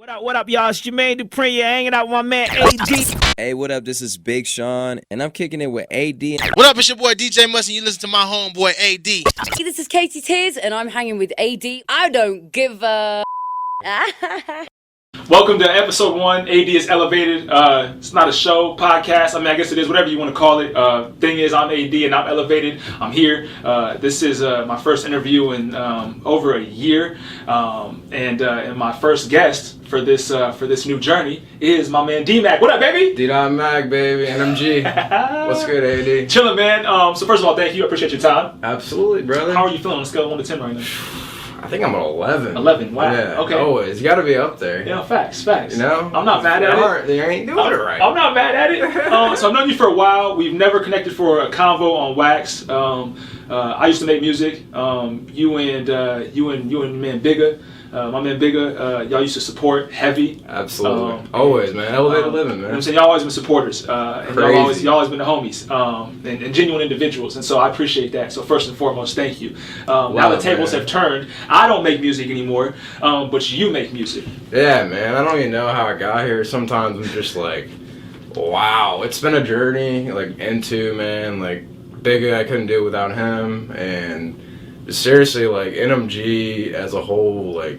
What up, y'all? It's Jermaine Dupri. You're hanging out with my man AD. Hey, what up? This is Big Sean, and I'm kicking it with AD. What up? It's your boy DJ Must, and you listen to my homeboy AD. This is Katie Tears, and I'm hanging with AD. I don't give a... Welcome to episode 1, ADisElevated. It's not a show, podcast. I mean, I guess it is, whatever you want to call it. Thing is, I'm AD and I'm elevated. I'm here. This is my first interview in over a year. And my first guest for this new journey is my man D-Mac. What up, baby? D-Mac, baby. NMG. What's good, AD? Chillin', man. So first of all, thank you. I appreciate your time. Absolutely, brother. How are you feeling on a scale of 1 to 10 right now? I think I'm an 11. 11, wow. Yeah, okay. Always. You got to be up there. Yeah, facts. You know? I'm not mad at it. You ain't doing it right. I'm not mad at it. So I've known you for a while. We've never connected for a convo on Wax. I used to make music. You and man Bigga. My man Bigga, y'all used to support heavy. Absolutely. Always, man. Elevated living, man. You know what I'm saying? Y'all always been supporters. And y'all always been the homies. And genuine individuals. And so I appreciate that. So first and foremost, thank you. Now the tables have turned. I don't make music anymore, but you make music. Yeah, man. I don't even know how I got here. Sometimes I'm just like, wow. It's been a journey, like, man. Like, Bigga, I couldn't do it without him. And seriously, like, NMG as a whole, like,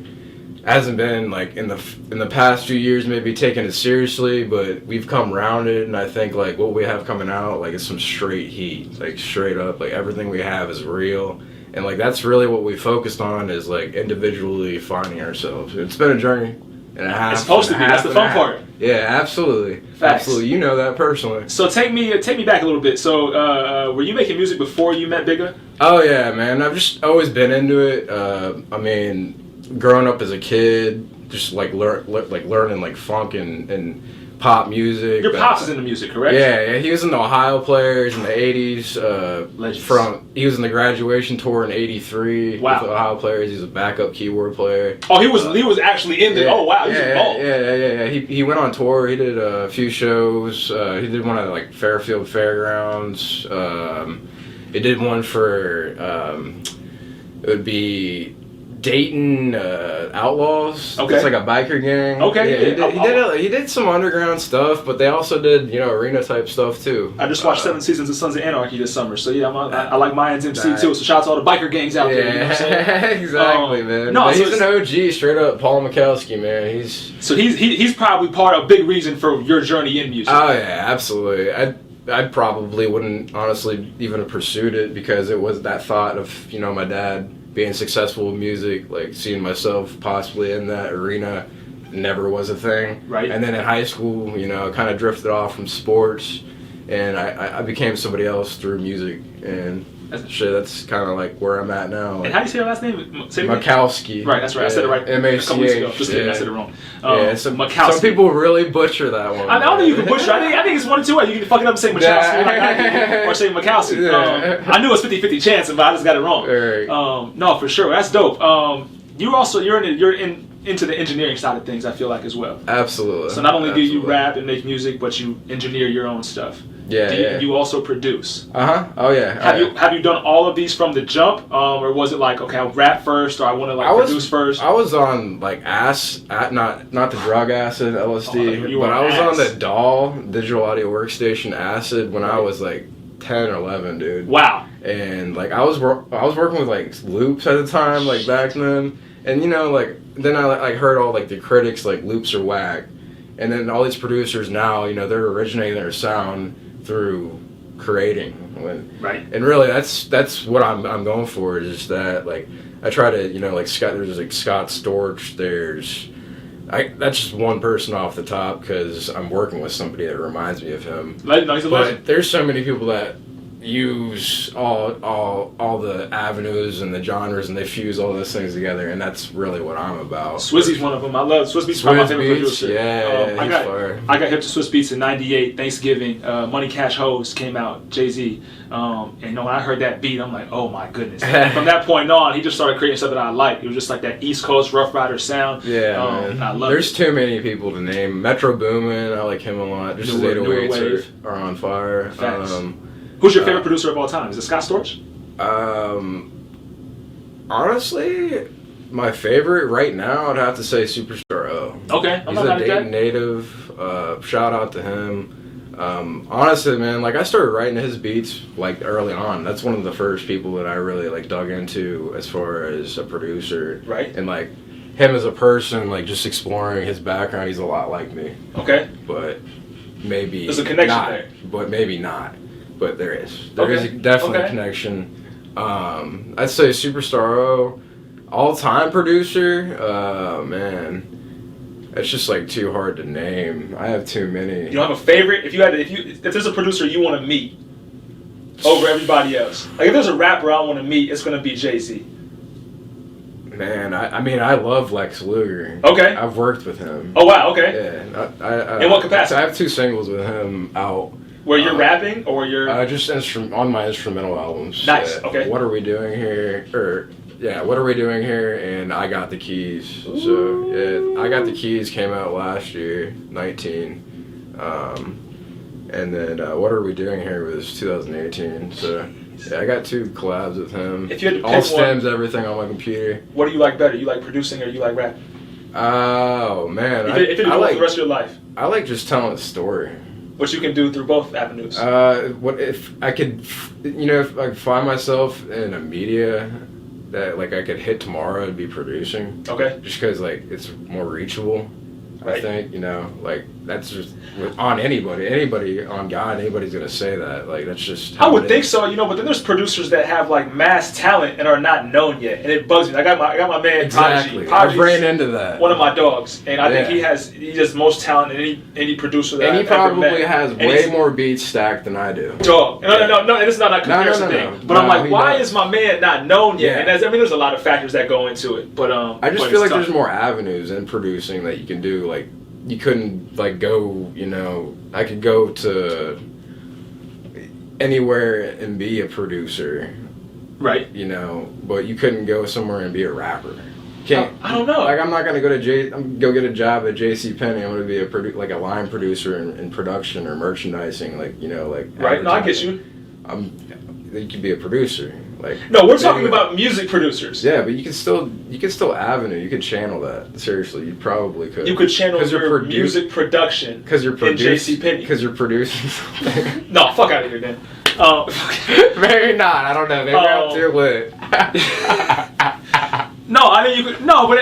hasn't been, like, in the past few years maybe taking it seriously, but we've come rounded, and I think, like, what we have coming out, like, is some straight heat, like, straight up, like, everything we have is real, and, like, that's really what we focused on, is, like, individually finding ourselves. It's been a journey and a half. It's supposed to be. That's the fun part. Yeah, absolutely. Facts. Absolutely. You know that personally. So take me back a little bit. So were you making music before you met Bigga? Oh yeah, man. I've just always been into it. I mean, growing up as a kid, just like learning like funk and pop music. Your pops is into music, correct? Yeah. He was in the Ohio Players in the '80s. He was in the graduation tour in '83. Wow. With the Ohio Players. He's a backup keyboard player. Oh, he was actually in the. Yeah, Oh wow, he's involved. Yeah. He went on tour. He did a few shows. He did one at like Fairfield Fairgrounds. He did one for it would be Dayton Outlaws. Okay. It's like a biker gang. Okay. Yeah, he did some underground stuff, but they also did, arena type stuff too. I just watched 7 seasons of Sons of Anarchy this summer, so yeah, I like Mayans MC too. So shout out to all the biker gangs out there. You know what I'm saying? Exactly, man. No, but so he's an OG, straight up Paul Mikowski, man. He's probably part of a big reason for your journey in music. Oh yeah, absolutely. I probably wouldn't honestly even have pursued it because it was that thought of my dad being successful with music, like seeing myself possibly in that arena, never was a thing. Right. And then in high school, I kind of drifted off from sports, and I became somebody else through music, and that's kind of like where I'm at now. And how do you say your last name? Say Mikowski. Right, that's right. I said it right M-A-C-H, a couple weeks ago. Just kidding, I said it wrong. Some Mikowski. people really butcher that one. I don't think you can butcher. I think it's one or two ways. You can fuck it up and say Mikowski or say Mikowski. I knew it was 50-50 chance, but I just got it wrong. Right. No, for sure. That's dope. You're into the engineering side of things, I feel like, as well. Absolutely. So not only do you rap and make music, but you engineer your own stuff. Yeah. You also produce. Oh yeah. Have you done all of these from the jump, or was it like, okay, I'll rap first, or I want to produce first? I was on like not the drug acid LSD, but I was on the DAW, digital audio workstation acid, when I was like 10 or 11, dude. Wow. And like I was working with like loops at the time, like back then, and then I heard all like the critics like loops are whack, and then all these producers now, they're originating their sound through creating. Right. And really that's what I'm going for, is just that, like, I try to, there's like Scott Storch, that's just one person off the top because I'm working with somebody that reminds me of him. But there's so many people that use all the avenues and the genres, and they fuse all those things together, and that's really what I'm about. Swizzy's one of them. I love Swizz Beatz. My favorite producer. Yeah, I got hip to Swizz Beatz in '98 Thanksgiving. Money Cash Hoes came out, Jay-Z, and when I heard that beat, I'm like, oh my goodness. From that point on, he just started creating stuff that I liked. It was just like that East Coast Rough Rider sound. Yeah, man. I love There's too many people to name. Metro Boomin, I like him a lot. Just his 808s are on fire. Who's your favorite producer of all time? Is it Scott Storch? Honestly, my favorite right now, I'd have to say Superstar O. Okay, I'm He's not a mad at that. Dayton native. Shout out to him. Honestly, man, like I started writing his beats like early on. That's one of the first people that I really like dug into as far as a producer. Right. And like him as a person, like just exploring his background, he's a lot like me. Okay. But maybe there's a connection not, there. But maybe not. But there is. There is Okay. definitely Okay. a connection. I'd say Superstar O, all-time producer. Man. It's just like too hard to name. I have too many. You don't have a favorite? If there's a producer you want to meet over everybody else, like if there's a rapper I want to meet, it's gonna be Jay-Z. Man, I mean, I love Lex Luger. Okay. I've worked with him. Oh wow. Okay. Yeah. I In what capacity? I have 2 singles with him out. Where you're rapping or you're Just on my instrumental albums. Nice, okay. What Are We Doing Here? What Are We Doing Here? And I Got the Keys. So, yeah, I Got the Keys came out last year, 19. And then What Are We Doing Here was 2018. So, yeah, I got 2 collabs with him. If you had to All pick stems, everything on my computer. What do you like better? You like producing or you like rapping? Oh, man. If you do both the rest of your life, I like just telling a story. which you can do through both avenues. What if I could, if I could find myself in a media that like I could hit tomorrow and be producing. Okay. Just because like it's more reachable. Right. I think like that's just on anybody on God, anybody's gonna say that. Like that's just. I how would it think is. so, but then there's producers that have like mass talent and are not known yet, and it bugs me. I got my man Exactly. Prodigy. I ran into that. One of my dogs, and I think Yeah. he has most talent than any producer that And he I've ever met. probably has And way he's- more beats stacked than I do. Dog. No, it's not a comparison no. thing. But I'm No, like, he why does. is my man not known yet? Yeah. And there's a lot of factors that go into it. But I just but feel it's like tough. there's more avenues in producing that you can do. Like you couldn't like go, I could go to anywhere and be a producer, right. but you couldn't go somewhere and be a rapper. Can't. I don't know. Like I'm not gonna go get a job at JCPenney. I'm gonna be a line producer in production or merchandising. Like Right. No, I get you. You could be a producer. Like No, we're talking anyway. about music producers. Yeah, but you can still avenue. You could channel that. Seriously, you probably could. You could channel 'Cause your music production because you're in producing. JCPenney. Because you're producing something. No, fuck out of here then. Maybe not. I don't know. Maybe I'm too lit. No, I mean you could. No, but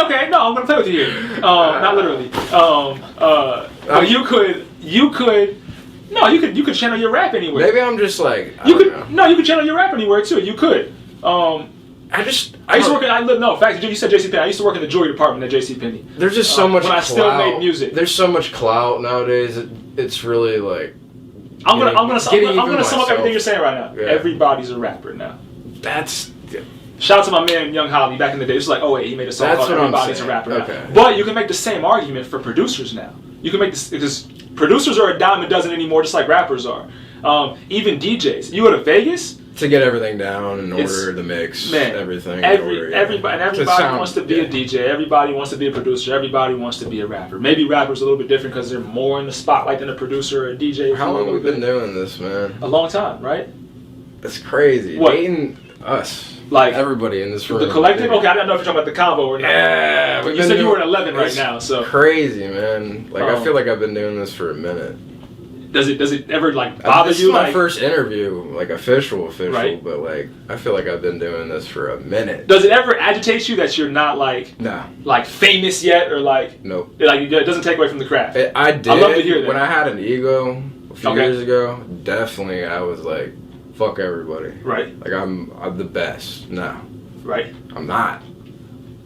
okay. No, I'm gonna play with you here. Not literally. But you could. No, you could channel your rap anywhere. Maybe I'm just like You could channel your rap anywhere too. You could. I used to work in. You said JCPenney. I used to work in the jewelry department at JCPenney. There's just so much. When I clout. still made music. There's so much clout nowadays. It's really like. I'm gonna sum up myself. everything you're saying right now. Yeah. Everybody's a rapper now. That's. Shout out to my man Young Holly back in the day. It's like, oh wait, he made a song That's called what I'm Everybody's a saying. Rapper Okay. now. But you can make the same argument for producers now. You can make this because producers are a dime a dozen anymore, just like rappers are. Even DJs. You go to Vegas. To get everything down in It's- order, the mix, Man, everything. in order, yeah. everybody wants to be a DJ. Everybody wants to be a producer. Everybody wants to be a rapper. Maybe rappers a little bit different because they're more in the spotlight than a producer or a DJ. How long have we been doing this, man? A long time, right? That's crazy. What? Dating us. Like Everybody in this room. the collective. Okay, I don't know if you're talking about the combo or not. Yeah. You said you were at 11 right now, so Crazy, man. Like, I Oh. feel like I've been doing this for a minute. does it ever like bother This you? is my Like, first interview, like official, Right. but like, I feel like I've been doing this for a minute. does it ever agitate you that you're not No. like famous yet, or like Nope. it doesn't take away from the craft? I did. I'd love to hear that. When I had an ego a few Okay. years ago, definitely I was like, fuck everybody. Right, Like, I'm the best. No, right. I'm not.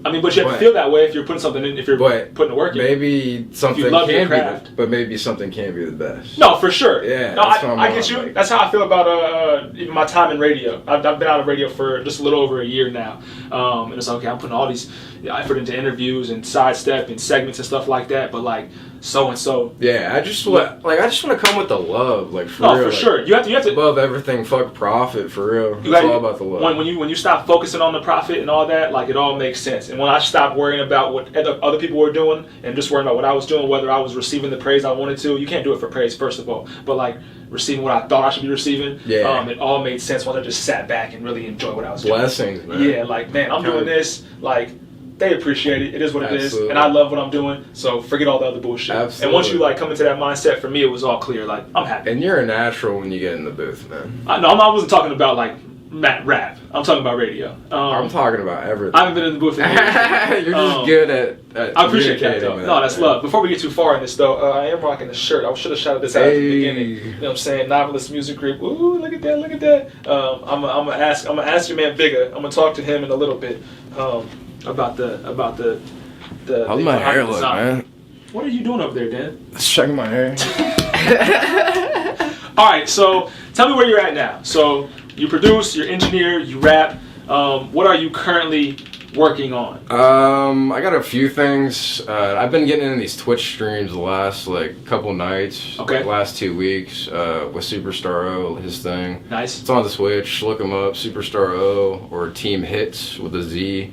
I mean, but you have to But- feel that way if you're putting something in. If you're But putting the work in. maybe something love your can be, craft. but maybe something can be the best. No, for sure. Yeah, No, that's what I'm I on, get you. like- That's how I feel about even my time in radio. I've been out of radio for just a little over a year now, and it's okay. I'm putting all these effort into interviews and sidestep and segments and stuff like that. But like so and so. Yeah, I just want to come with the love, like for No, real. for like, sure. You have to. above everything, fuck profit, for real. It's You gotta- all about the love. When you stop focusing on the profit and all that, like it all makes sense. And when I stopped worrying about what other people were doing and just worrying about what I was doing, whether I was receiving the praise I wanted to, you can't do it for praise first of all, but like receiving what I thought I should be receiving, Yeah. it all made sense once I just sat back and really enjoyed what I was doing. Blessings, man. Yeah, like man, I'm doing this. Like they appreciate it. It is what it is, Absolutely. and I love what I'm doing. So forget all the other bullshit. Absolutely. And once you like come into that mindset, for me, it was all clear. Like I'm happy. And you're a natural when you get in the booth, man. I wasn't talking about like rap. I'm talking about radio. I'm talking about everything. I haven't been in the booth in years. You're just good at I appreciate that, though. communicating No, that's man. love. Before we get too far in this, though, I am rocking the shirt. I should have shouted this out at the beginning. You know what I'm saying? Novelist Music Group. Ooh, look at that, look at that. I'm gonna ask your man Bigger. I'm gonna talk to him in a little bit about the. How's my hair look, man? What are you doing over there, Dan? Let's check my hair. All right, so tell me where you're at now. So you produce, you engineer, you rap. What are you currently working on? I got a few things. I've been getting into these Twitch streams the last like couple nights. Okay. Like, last 2 weeks with Superstar O, his thing. Nice. It's on the Switch. Look him up, Superstar O or Team Hits with a Z.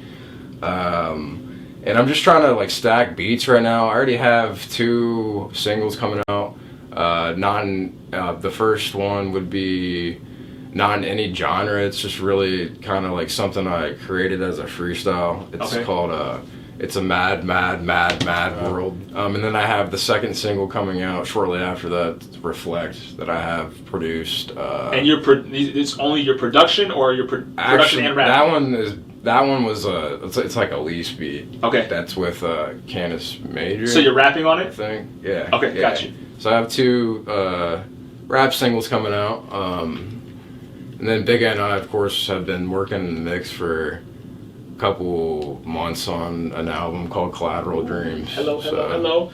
And I'm just trying to like stack beats right now. I already have 2 singles coming out. The first one would be not in any genre. It's just really kind of like something I created as a freestyle. It's called It's a Mad World. And then I have the second single coming out shortly after that, Reflect, that I have produced. And it's only your production or your production and rap? That one was it's like a lease beat. Okay. That's with Canis Major. So you're rapping on I it? think. Yeah. Okay, yeah. got you. So I have 2 rap singles coming out. And then Big and I, of course, have been working in the mix for a couple months on an album called Collateral Dreams. Hello. The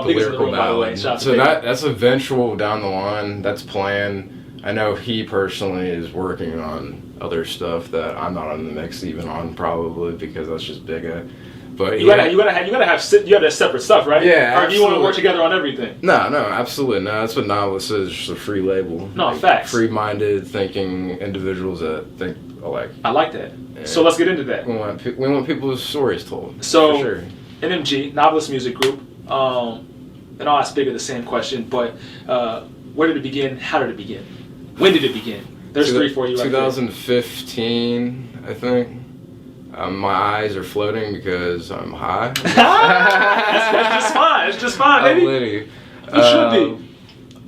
Big is in the lyrical room, by the way. ballad. Shout out to So Big. that's eventual down the line. That's planned. I know he personally is working on other stuff that I'm not in the mix even on, probably because that's just bigger. But You gotta have separate stuff, right? Yeah, Or do you want to absolutely. work together on everything? No, absolutely not. That's what Novelist is, just a free label. No, facts. Free-minded, thinking individuals that think alike. I like that. Yeah. So let's get into that. We want people's stories told. So, for sure. NMG, Novelist Music Group, and I'll ask Bigger the same question, but where did it begin? How did it begin? When did it begin? There's 3 for you right 2015, I think. My eyes are floating because I'm high. That's just fine. It's just fine, baby. Liddy. You should be.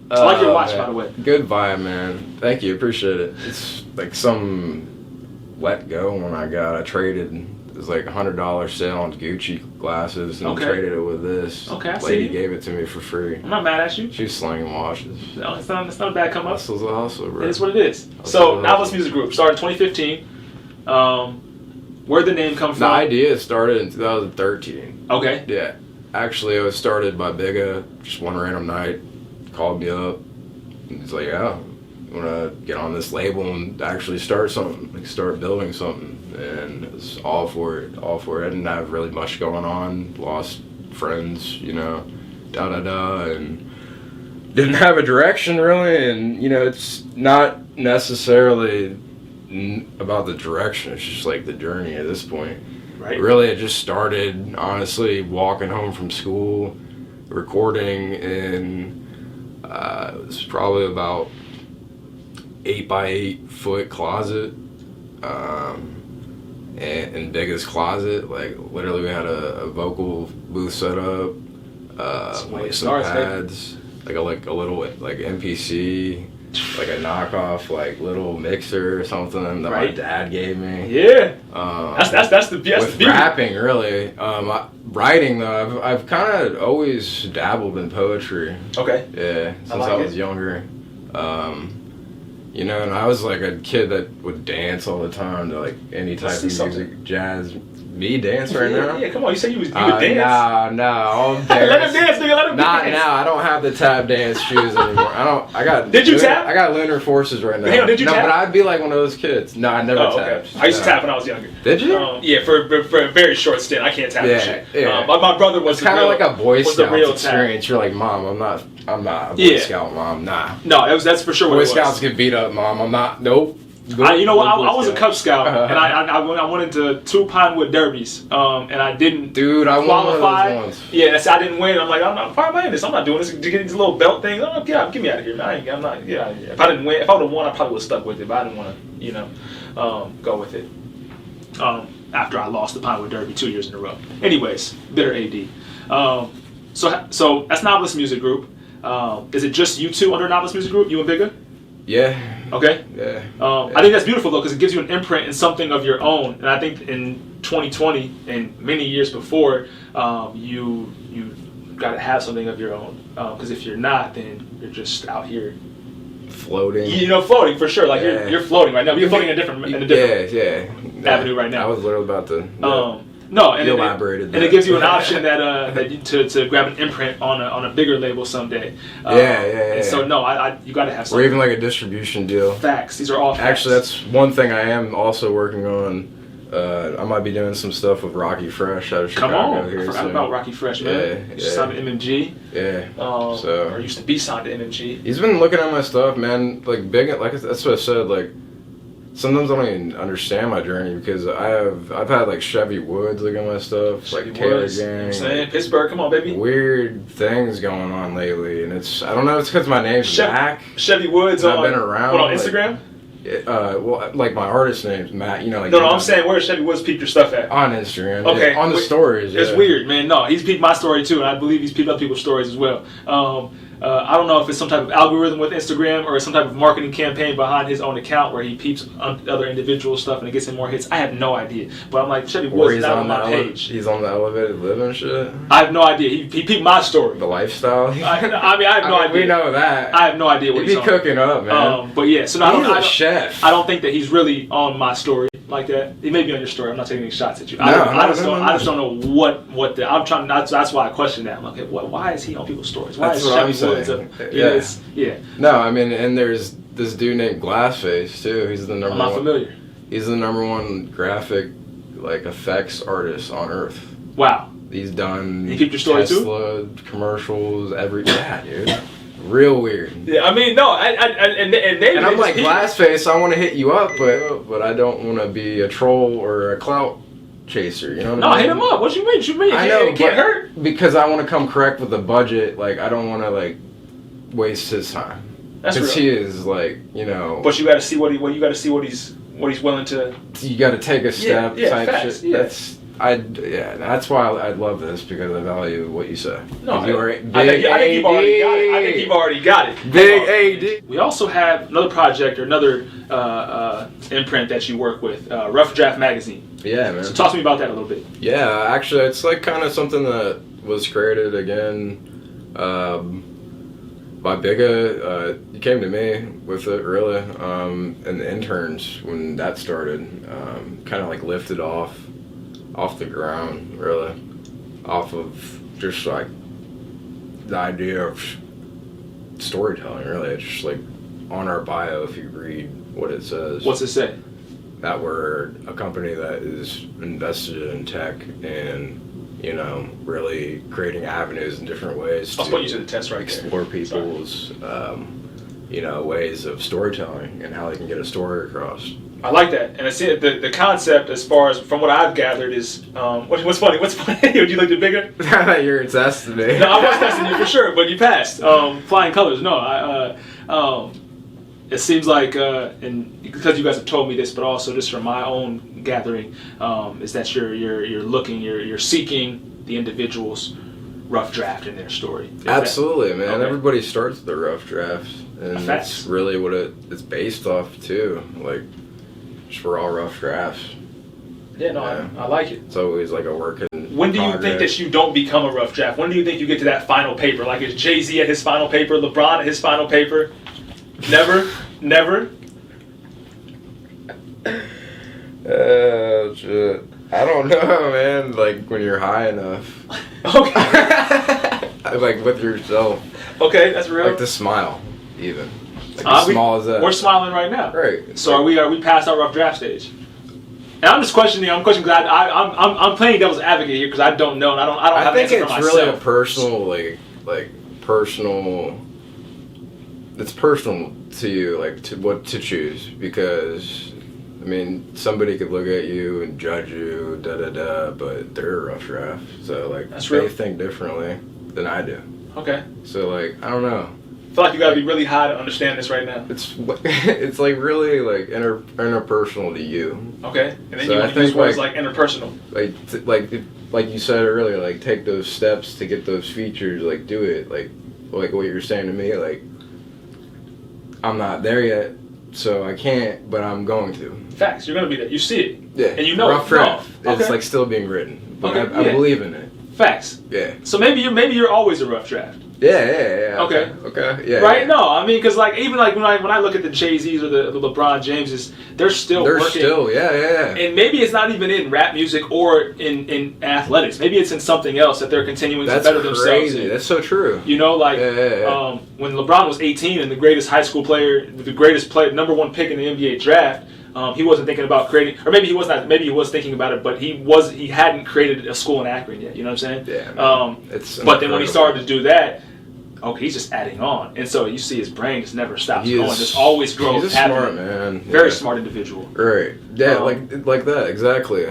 I like your watch, by the way. Good vibe, man. Thank you. Appreciate it. It's like some let go when I traded. It was like $100 sale on Gucci glasses and traded it with this. Okay, I see Lady you. gave it to me for free. I'm not mad at you. She's slinging watches. No, it's not a bad come up. Hustle's a hustle, bro. It is what it is. So, Novelist Music Group started in 2015. Where'd the name come from? The idea started in 2013. Okay. Yeah. Actually, it was started by Bigga. Just one random night. Called me up. And he's like, yeah, you want to get on this label and actually start something. Like, start building something. And it was all for it. I didn't have really much going on. Lost friends, and didn't have a direction really. And, it's not necessarily about the direction. It's just like the journey at this point. Right. Really, it just started, honestly, walking home from school, recording in, it was probably about 8 by 8 foot closet, in Bigga's closet. Like, literally we had a vocal booth set up, like some pads, like a little like MPC, like a knockoff like little mixer or something that my dad gave me. Yeah. That's the with beauty. rapping really. Writing though, I've kind of always dabbled in poetry. Okay. Yeah, since like I was younger. And I was like a kid that would dance all the time to like any type of music, jazz. Me dance right now? Yeah, come on. You said you would dance. No, I'm Let him dance, nigga. Let him Not dance. now. I don't have the tap dance shoes anymore. I got. Did you tap? I got lunar forces right now. Damn, did you tap? No, but I'd be like one of those kids. No, I never tapped. I used to tap when I was younger. Did you? Yeah, for a very short stint. I can't tap for shit. Yeah. My brother was kind of like a Boy Scout real experience. You're like, Mom, I'm not a Boy Scout, Mom. Nah. No, that's for sure what Boy it was. Scouts get beat up, Mom. I'm not. Nope. You know what? I was a Cub Scout, and I went into 2 Pinewood derbies, and I didn't qualify. I won those ones. Yeah, I didn't win. I'm like, why am I in this? I'm not doing this. To get these little belt things. Get me out of here, man. I'm not. Get out of here. If I didn't win, if I would have won, I probably would have stuck with it. But I didn't want to, go with it. after I lost the Pinewood Derby 2 years in a row. Anyways, bitter AD. So that's Novelist Music Group. Is it just you two under Novelist Music Group, you and Bigga? Yeah. Okay. Yeah. I think that's beautiful though, because it gives you an imprint and something of your own. And I think in 2020 and many years before, you got to have something of your own. Because if you're not, then you're just out here Floating. Floating for sure. Like you're floating right now. You're floating in a different avenue right now. I was literally about to. No, and elaborated. And it gives you an option to grab an imprint on a bigger label someday. And so you got to have something. Or even like a distribution deal. Facts. These are all facts. Actually, that's one thing I am also working on. I might be doing some stuff with Rocky Fresh out of Chicago. Come on, here I forgot soon. about Rocky Fresh, man. Yeah, Just signed to NMG. Yeah. Or used to be signed to NMG. He's been looking at my stuff, man. Like that's what I said. Like sometimes I don't even understand my journey because I've had like Chevy Woods look at my stuff, Chevy like Taylor Woods, Gang, you know what I'm saying? Pittsburgh, come on, baby. Weird things going on lately, and I don't know. It's because my name's Mac. Chevy Woods I've been around. on Instagram. Well, like my artist name's Matt. Like no, I'm saying where Chevy Woods peeped your stuff at. On Instagram. Okay. Yeah, on the stories. It's weird, man. No, he's peeped my story too, and I believe he's peeped other people's stories as well. I don't know if it's some type of algorithm with Instagram or some type of marketing campaign behind his own account where he peeps other individual stuff and it gets him more hits. I have no idea. But I'm like, Chevy Woods is not on my page. He's on the elevated living shit? I have no idea. He peeped my story. The lifestyle? I have no idea. We know that. I have no idea what he's on. He be cooking up, man. But yeah, so he's a chef. I don't think that he's really on my story like that. He may be on your story. I'm not taking any shots at you. I just don't know what the. I'm trying. That's why I question that. I'm like, why is he on people's stories? Why is Chevy Woods up? Yeah. No, I mean, and there's this dude named Glassface too. He's the number one. I'm not familiar. He's the number one graphic effects artist on earth. Wow. He's done. He keep your story Tesla commercials, dude. Real weird. Yeah, I mean, no, and I'm like, Glassface, I want to hit you up, but I don't want to be a troll or a clout chaser. You know what I mean? No, hit him up. What you mean? I know, it can't hurt. Because I want to come correct with the budget. Like, I don't want to waste his time. That's real. Because he is But you got to see what he's willing to. You got to take a step. Type facts, shit. Yeah. That's why I love this because I value what you say. No, I think you've already got it. Big AD. We also have another project or another imprint that you work with, Rough Draft Magazine. Yeah, man. So talk to me about that a little bit. Yeah, actually, it's kind of something that was created again by Bigga. He came to me with it, really, and the interns when that started, kind of lifted off the ground, really, off of just the idea of storytelling, really. It's just on our bio if you read what it says. What's it say? That we're a company that is invested in tech and, really creating avenues in different ways I'll put you to the test right explore people's, ways of storytelling and how they can get a story across. I like that, and I see the concept as far as from what I've gathered is what's funny. Would you look at Bigga? I thought you were testing me. No, I was testing you for sure, but you passed. Flying colors. No, it seems like, and because you guys have told me this, but also just from my own gathering, is that you're seeking the individual's rough draft in their story. Absolutely, man. Okay. Everybody starts with the rough draft, and that's really what it's based off too. We're all rough drafts. Yeah, no, yeah. I like it. It's always a work in When do you think that you don't become a rough draft? When do you think you get to that final paper? Like, is Jay-Z at his final paper? LeBron at his final paper? Never? Oh, shit. I don't know, man. When you're high enough. Okay. With yourself. Okay, that's real. The smile, even. As small as that. We're smiling right now. Right. So are we past our rough draft stage? And I'm just questioning. Because I'm playing devil's advocate here because I don't know. And I don't have an answer for myself. I think it's really a personal, personal. It's personal to you, to what to choose, because somebody could look at you and judge you, but they're a rough draft. So That's they real. think differently than I do. Okay. So I don't know. I feel like you gotta be really high to understand this right now. It's like really like interpersonal to you. Okay, and then So you I want to use think, words like- like interpersonal. Like you said earlier, like take those steps to get those features. Like do it. Like what you're saying to me. Like I'm not there yet, so I can't, but I'm going to. Facts. You're gonna be there. You see it. Yeah. And you know rough it. draft. No. It's Okay. like still being written, but Okay, I yeah. believe in it. Facts. Yeah. So maybe you're always a rough draft. Yeah. Okay. Okay. Yeah. Right? Yeah. No, I mean, because like even like when I look at the Jay-Z's or the LeBron Jameses, they're still They're working. still. Yeah. And maybe it's not even in rap music or in athletics. Maybe it's in something else that they're continuing That's to better themselves crazy. in. That's so true. You know, like Yeah. when LeBron was 18 and the greatest high school player, the greatest player, number one pick in the NBA draft, he wasn't thinking about creating, or maybe he was not. Maybe he was thinking about it, but he hadn't created a school in Akron yet. You know what I'm saying? Yeah. It's but then when he incredible. started to do that, okay, he's just adding on, and so you see his brain just never stops going. Just always grows. He's a smart man. Very Yeah. smart individual. Right. Yeah. Like that. Exactly.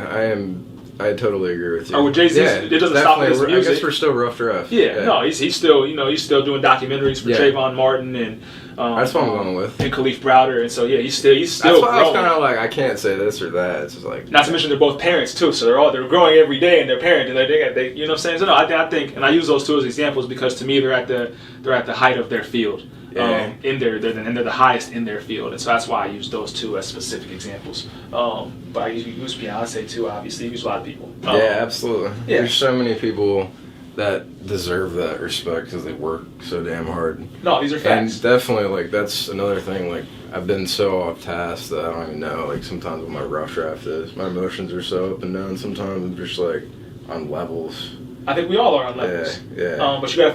I totally agree with you. Or with Jay-Z, it doesn't stop with his definitely. I music. guess we're still rough draft. Yeah, no, he's still he's still doing documentaries for Yeah. Trayvon Martin and That's what I'm going with. and Khalif Browder, and so yeah, he's still That's why I was growing. kind of like, I can't say this or that. It's just like, Not to mention they're both parents too, so they're growing every day, and they're parents, and they you know what I'm saying. So no, I think, and I use those two as examples because to me they're at the height of their field. Yeah. They're the highest in their field, and so that's why I use those two as specific examples. But I use Beyonce too, obviously. I use a lot of people. yeah, absolutely. yeah. There's so many people that deserve that respect because they work so damn hard. No, these are facts. And definitely, like, that's another thing. Like, I've been so off task that I don't even know. Like, sometimes what my rough draft is. My emotions are so up and down. Sometimes I'm just like on levels. I think we all are on levels. Yeah. But you gotta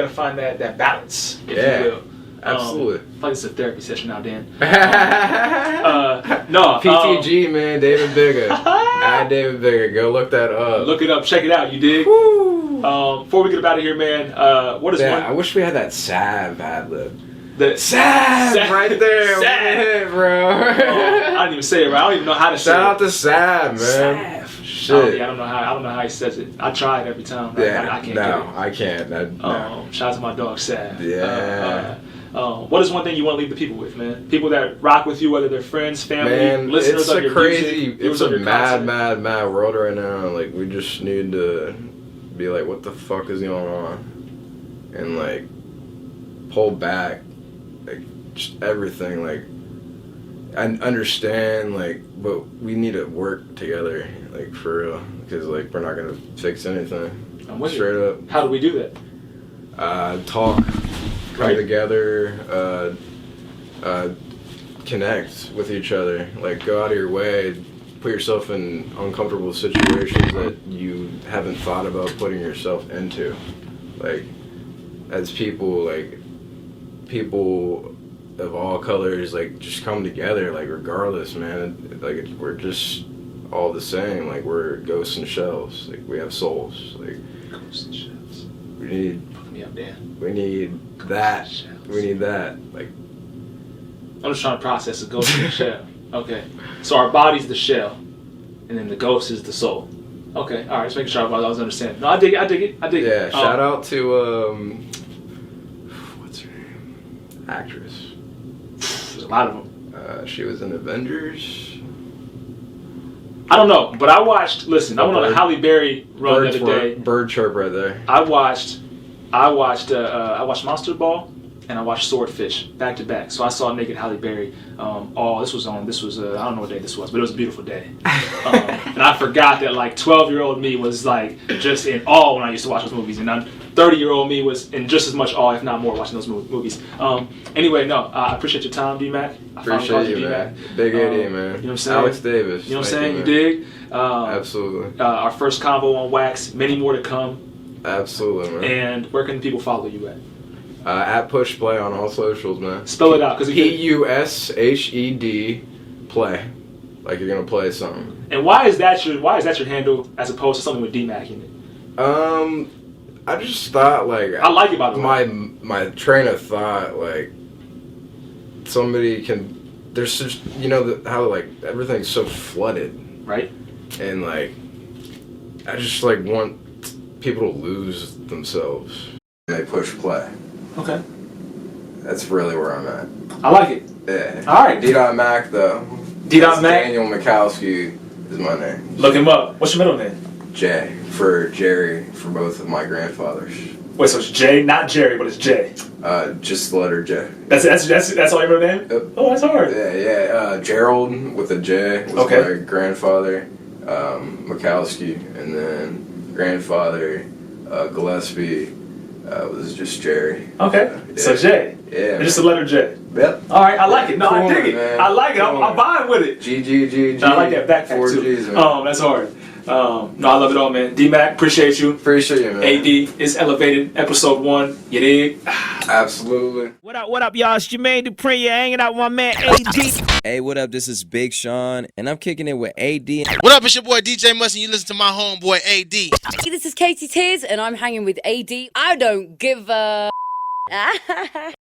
find that balance, if Yeah. you will. Absolutely. I feel like it's a therapy session now, Dan. PTG, No. man, David Bigger. David Bigger. Go look that up. Look it up, check it out, you dig? Woo. Before we get out of here, man, what is Yeah, I one? wish we had that Sav ad lib. The Sav right there. Sav. Bro. I didn't even say it right. I don't even know how to say Shout out it. to Sav, man. Sav. Shit. I don't know how he says it. I try it every time. Yeah, I can't no, get it. I can't. No. Shout out to my dog, Sav. Yeah. What is one thing you want to leave the people with, man? People that rock with you, whether they're friends, family, Man, listeners it's of a your crazy, music, it's viewers of a your content. mad world right now. Like, we just need to be like, what the fuck is going on? And, like, pull back. Like, just everything. Like, I understand, like, but we need to work together, like, for real. Because, like, we're not going to fix anything. I'm with you. Straight up. How do we do that? Talk. Come Right. together, connect with each other, like go out of your way, put yourself in uncomfortable situations that you haven't thought about putting yourself into. Like, as people, like, people of all colors, like, just come together, like, regardless, man. Like, we're just all the same. Like, we're ghosts and shells. Like, we have souls. Like, Ghosts and shells. we need Put me up, Dan. We need that. Shells. We need that. Like, I'm just trying to process the ghost and the shell. Okay. So our body's the shell, and then the ghost is the soul. Okay. All right. Just making sure I was understanding. No, I dig it. yeah. Shout out to what's her name? Actress. There's a lot of them. She was in Avengers. I don't know, but I watched. Listen, I went on a Bird- Halle Berry run the other day. Bird chirp right there. I watched Monster Ball and I watched Swordfish back to back. So I saw naked Halle Berry. This was I don't know what day this was, but it was a beautiful day. And I forgot that like 12-year-old me was like just in awe when I used to watch those movies, and 30-year-old me was in just as much awe, if not more, watching those movies. Anyway, no, I appreciate your time, D-Mac. Appreciate you, man. Big AD, man. You know what I'm saying? Alex Davis. You know what I'm Thank saying? You man. dig? Absolutely. Our first convo on Wax. Many more to come. Absolutely, man. And where can people follow you at? At Push Play on all socials, man. Spell it out, because PUSHED play. Like you're gonna play something. And why is that your handle as opposed to something with D-Mac in it? I just thought like I like it, by the way. my train of thought, like somebody can, there's just, how like everything's so flooded, Right? and like I just like want people to lose themselves. They push play. Okay. That's really where I'm at. I like it. Yeah. All right. D.Mac though. D.Mac. Daniel Mikowski is my name. Look him up. What's your middle name? Jay for Jerry for both of my grandfathers. Wait, so it's J, not Jerry, but it's J. Just the letter J. That's all your middle name? Yep. Oh, that's hard. Yeah. Gerald with a J was my grandfather. Mikowski, and then grandfather Gillespie was just Jerry. Okay, so J. Yeah. It's just the letter J. Yep. All right, I like it. No, Cool, I dig it. man. I like it. Cool. I'm vibing with it. G. No, I like that backpack 4 too. Gs, man. That's hard. No, I love it all, man. D-Mac, appreciate you. Appreciate you, man. AD is Elevated, episode 1. You dig? Absolutely. What up, y'all? It's Jermaine Dupri. You're hanging out with my man AD. Hey, what up? This is Big Sean, and I'm kicking it with AD. What up? It's your boy DJ Must, and you listen to my homeboy AD. Hey, this is Katie Tears, and I'm hanging with AD. I don't give a...